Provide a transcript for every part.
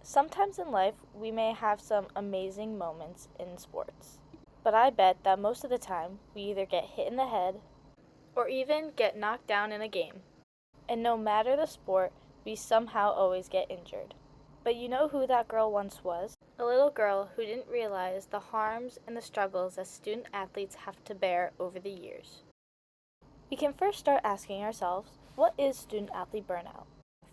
Sometimes in life, we may have some amazing moments in sports. But I bet that most of the time, we either get hit in the head or even get knocked down in a game. And no matter the sport, we somehow always get injured. But you know who that girl once was? A little girl who didn't realize the harms and the struggles that student athletes have to bear over the years. We can first start asking ourselves, what is student athlete burnout?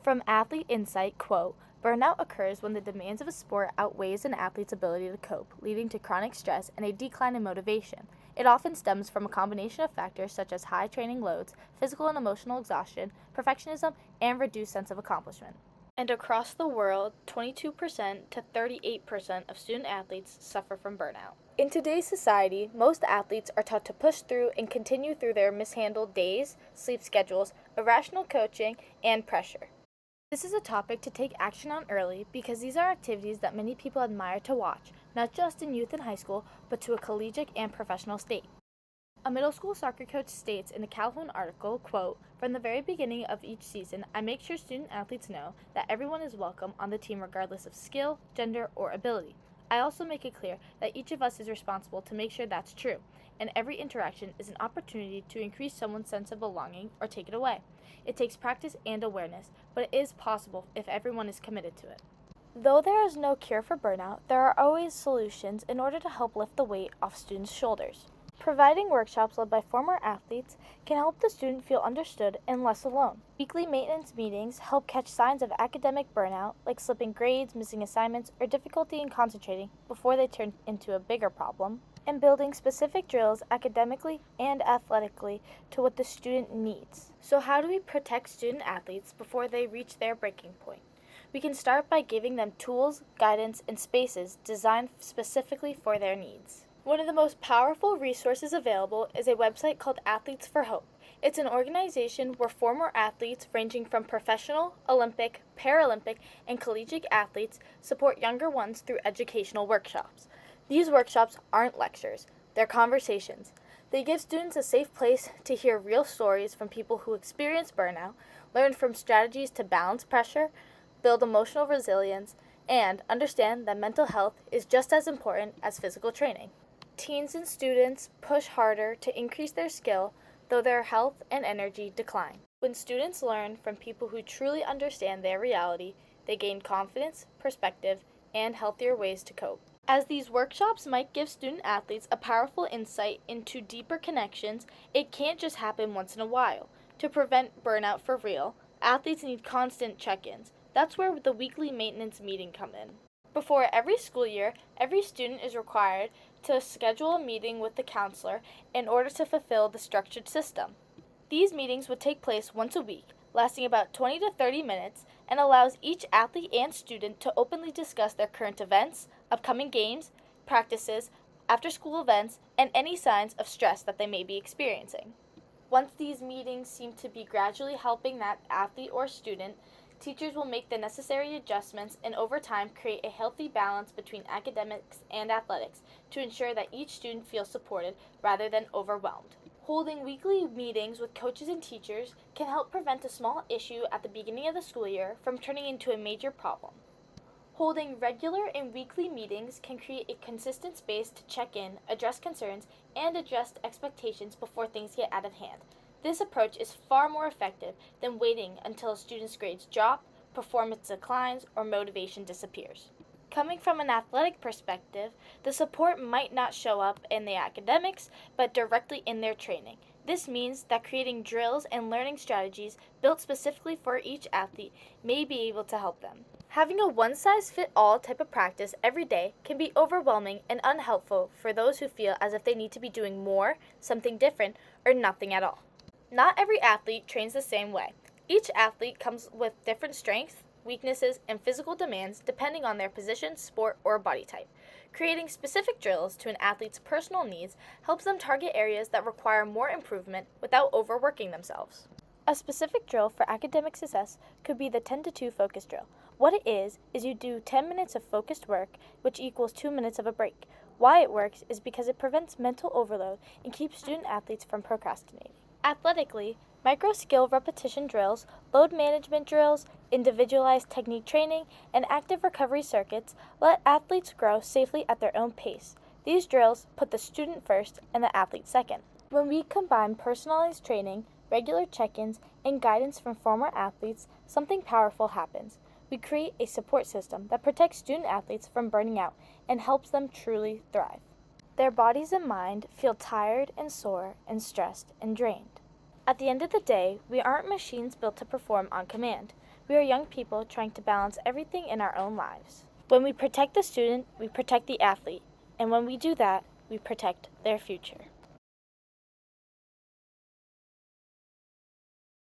From Athlete Insight, quote, burnout occurs when the demands of a sport outweighs an athlete's ability to cope, leading to chronic stress and a decline in motivation. It often stems from a combination of factors such as high training loads, physical and emotional exhaustion, perfectionism, and reduced sense of accomplishment. And across the world, 22% to 38% of student athletes suffer from burnout. In today's society, most athletes are taught to push through and continue through their mishandled days, sleep schedules, irrational coaching, and pressure. This is a topic to take action on early because these are activities that many people admire to watch, not just in youth and high school, but to a collegiate and professional state. A middle school soccer coach states in a Calhoun article, quote, from the very beginning of each season, I make sure student athletes know that everyone is welcome on the team regardless of skill, gender, or ability. I also make it clear that each of us is responsible to make sure that's true, and every interaction is an opportunity to increase someone's sense of belonging or take it away. It takes practice and awareness, but it is possible if everyone is committed to it. Though there is no cure for burnout, there are always solutions in order to help lift the weight off students' shoulders. Providing workshops led by former athletes can help the student feel understood and less alone. Weekly maintenance meetings help catch signs of academic burnout, like slipping grades, missing assignments, or difficulty in concentrating before they turn into a bigger problem. And building specific drills academically and athletically to what the student needs. So how do we protect student athletes before they reach their breaking point? We can start by giving them tools, guidance, and spaces designed specifically for their needs. One of the most powerful resources available is a website called Athletes for Hope. It's an organization where former athletes ranging from professional, Olympic, Paralympic, and collegiate athletes support younger ones through educational workshops. These workshops aren't lectures, they're conversations. They give students a safe place to hear real stories from people who experience burnout, learn from strategies to balance pressure, build emotional resilience, and understand that mental health is just as important as physical training. Teens and students push harder to increase their skill, though their health and energy decline. When students learn from people who truly understand their reality, they gain confidence, perspective, and healthier ways to cope. As these workshops might give student athletes a powerful insight into deeper connections, it can't just happen once in a while. To prevent burnout for real, athletes need constant check-ins. That's where the weekly maintenance meeting come in. Before every school year, every student is required to schedule a meeting with the counselor in order to fulfill the structured system. These meetings would take place once a week, lasting about 20 to 30 minutes, and allows each athlete and student to openly discuss their current events, upcoming games, practices, after-school events, and any signs of stress that they may be experiencing. Once these meetings seem to be gradually helping that athlete or student, teachers will make the necessary adjustments and over time create a healthy balance between academics and athletics to ensure that each student feels supported rather than overwhelmed. Holding weekly meetings with coaches and teachers can help prevent a small issue at the beginning of the school year from turning into a major problem. Holding regular and weekly meetings can create a consistent space to check in, address concerns, and adjust expectations before things get out of hand. This approach is far more effective than waiting until a student's grades drop, performance declines, or motivation disappears. Coming from an athletic perspective, the support might not show up in the academics, but directly in their training. This means that creating drills and learning strategies built specifically for each athlete may be able to help them. Having a one-size-fits-all type of practice every day can be overwhelming and unhelpful for those who feel as if they need to be doing more, something different, or nothing at all. Not every athlete trains the same way. Each athlete comes with different strengths, weaknesses, and physical demands depending on their position, sport, or body type. Creating specific drills to an athlete's personal needs helps them target areas that require more improvement without overworking themselves. A specific drill for academic success could be the 10 to 2 focus drill. What it is you do 10 minutes of focused work, which equals 2 minutes of a break. Why it works is because it prevents mental overload and keeps student athletes from procrastinating. Athletically, Micro-skill repetition drills, load management drills, individualized technique training, and active recovery circuits let athletes grow safely at their own pace. These drills put the student first and the athlete second. When we combine personalized training, regular check-ins, and guidance from former athletes, something powerful happens. We create a support system that protects student athletes from burning out and helps them truly thrive. Their bodies and mind feel tired and sore and stressed and drained. At the end of the day, we aren't machines built to perform on command. We are young people trying to balance everything in our own lives. When we protect the student, we protect the athlete. And when we do that, we protect their future.